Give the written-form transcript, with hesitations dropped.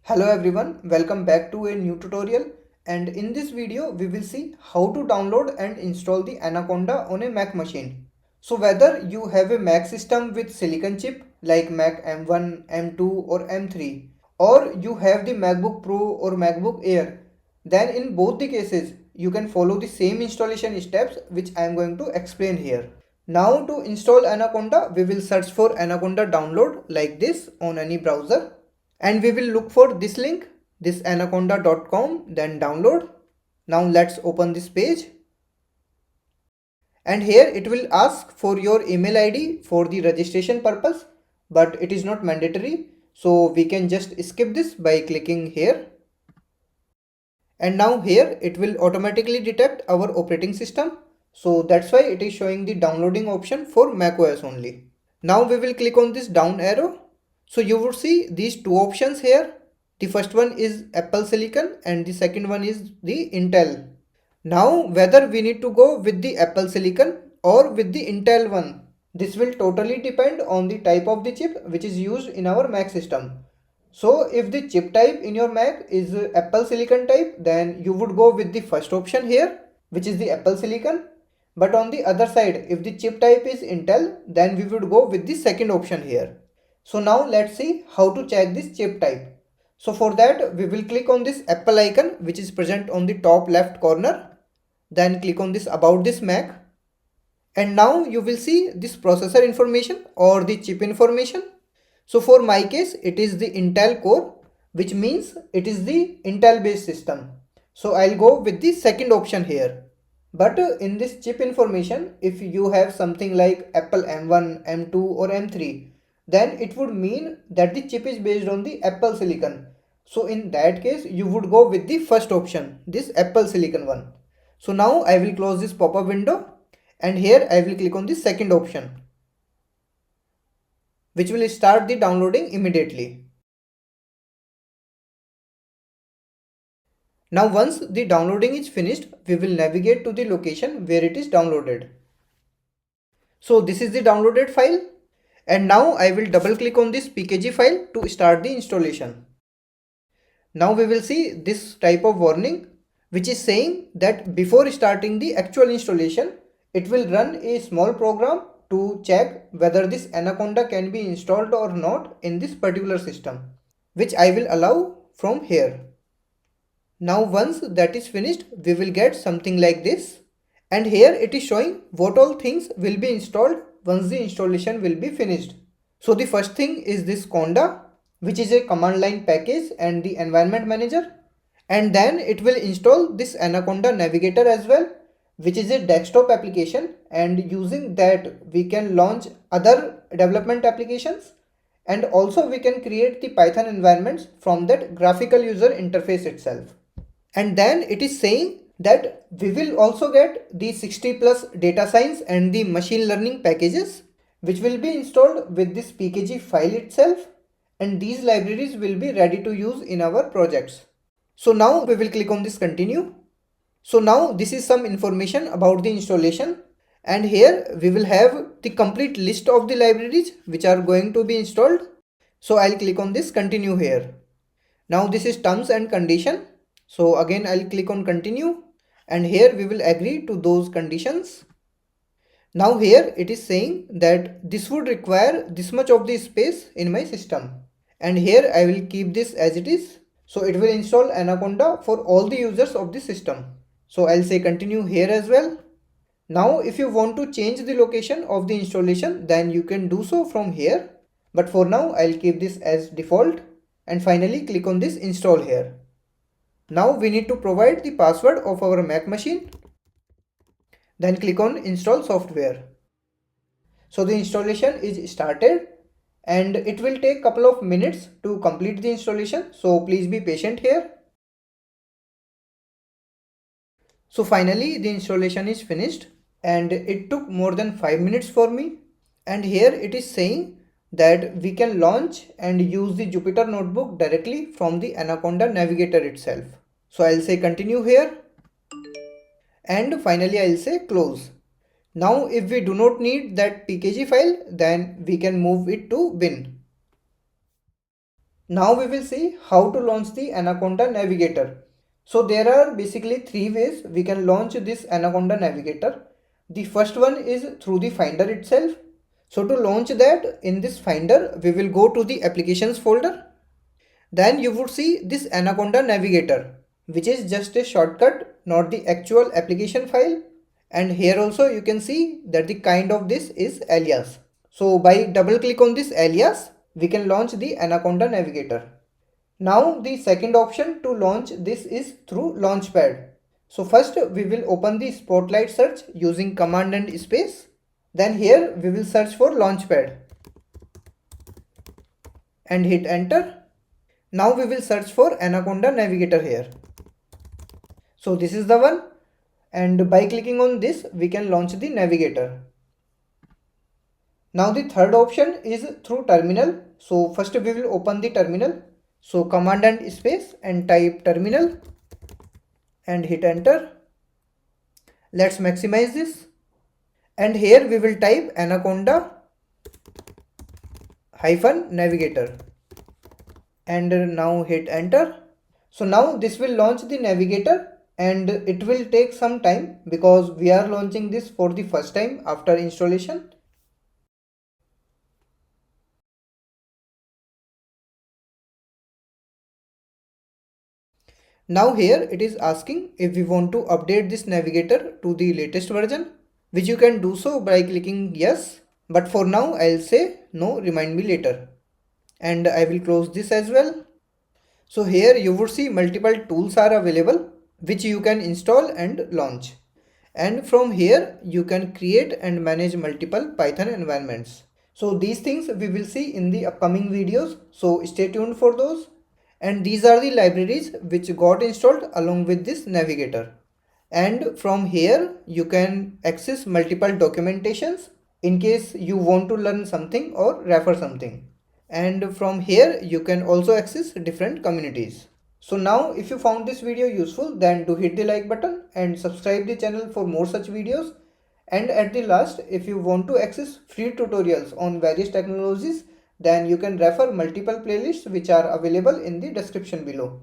Hello everyone, welcome back to a new tutorial, and in this video we will see how to download and install the Anaconda on a Mac machine. So whether you have a Mac system with silicon chip like Mac M1, M2 or M3, or you have the MacBook Pro or MacBook Air, then in both the cases you can follow the same installation steps which I am going to explain here. Now to install Anaconda, we will search for Anaconda download like this on any browser, and we will look for this link, this anaconda.com, then download. Now let's open this page, and here it will ask for your email ID for the registration purpose, but it is not mandatory, so we can just skip this by clicking here. And now here it will automatically detect our operating system, so that's why it is showing the downloading option for macOS only. Now we will click on this down arrow. So you would see these two options here. The first one is Apple Silicon and the second one is the Intel. Now whether we need to go with the Apple Silicon or with the Intel one, this will totally depend on the type of the chip which is used in our Mac system. So if the chip type in your Mac is Apple Silicon type, then you would go with the first option here, which is the Apple Silicon. But on the other side, if the chip type is Intel, then we would go with the second option here. So now let's see how to check this chip type. So for that, we will click on this Apple icon which is present on the top left corner. Then click on this about this Mac. And now you will see this processor information or the chip information. So for my case, it is the Intel core, which means it is the Intel based system. So I'll go with the second option here. But in this chip information, if you have something like Apple M1, M2 or M3, then it would mean that the chip is based on the Apple Silicon. So in that case, you would go with the first option, this Apple Silicon one. So now I will close this pop-up window, and here I will click on the second option, which will start the downloading immediately. Now once the downloading is finished, we will navigate to the location where it is downloaded. So this is the downloaded file, and now I will double click on this pkg file to start the installation. Now we will see this type of warning which is saying that before starting the actual installation, it will run a small program to check whether this Anaconda can be installed or not in this particular system, which I will allow from here. Now once that is finished, we will get something like this, and here it is showing what all things will be installed once the installation will be finished. So the first thing is this Conda, which is a command line package and the environment manager, and then it will install this Anaconda Navigator as well, which is a desktop application, and using that we can launch other development applications, and also we can create the Python environments from that graphical user interface itself. And then it is saying that we will also get the 60 plus data science and the machine learning packages, which will be installed with this pkg file itself, and these libraries will be ready to use in our projects. So now we will click on this continue. So now this is some information about the installation, and here we will have the complete list of the libraries which are going to be installed. So I'll click on this continue here. Now this is terms and condition. So again I'll click on continue, and here we will agree to those conditions. Now here it is saying that this would require this much of the space in my system, and here I will keep this as it is. So it will install Anaconda for all the users of the system. So I'll say continue here as well. Now if you want to change the location of the installation, then you can do so from here. But for now I'll keep this as default, and finally click on this install here. Now we need to provide the password of our Mac machine. Then click on install software. So the installation is started, and it will take a couple of minutes to complete the installation. So please be patient here. So finally the installation is finished, and it took more than 5 minutes for me. And here it is saying that we can launch and use the Jupyter notebook directly from the Anaconda Navigator itself. So I'll say continue here, and finally I'll say close. Now if we do not need that pkg file, then we can move it to bin. Now we will see how to launch the Anaconda Navigator. So there are basically three ways we can launch this Anaconda Navigator. The first one is through the Finder itself. So to launch that, in this Finder, we will go to the Applications folder. Then you would see this Anaconda Navigator, which is just a shortcut, not the actual application file. And here also you can see that the kind of this is alias. So by double click on this alias, we can launch the Anaconda Navigator. Now the second option to launch this is through Launchpad. So first we will open the Spotlight search using command and space. Then here we will search for Launchpad and hit enter. Now we will search for Anaconda Navigator here. So this is the one, and by clicking on this we can launch the Navigator. Now the third option is through terminal. So first we will open the terminal. So command and space and type terminal and hit enter. Let's maximize this. And here we will type Anaconda -navigator and now hit enter. So now this will launch the Navigator, and it will take some time because we are launching this for the first time after installation. Now here it is asking if we want to update this Navigator to the latest version, which you can do so by clicking yes. But for now I'll say no, remind me later. And I will close this as well. So here you would see multiple tools are available which you can install and launch. And from here you can create and manage multiple Python environments. So these things we will see in the upcoming videos, so stay tuned for those. And these are the libraries which got installed along with this Navigator. And from here you can access multiple documentations in case you want to learn something or refer something. And from here you can also access different communities. So now if you found this video useful, then do hit the like button and subscribe the channel for more such videos. And at the last, if you want to access free tutorials on various technologies, then you can refer multiple playlists which are available in the description below.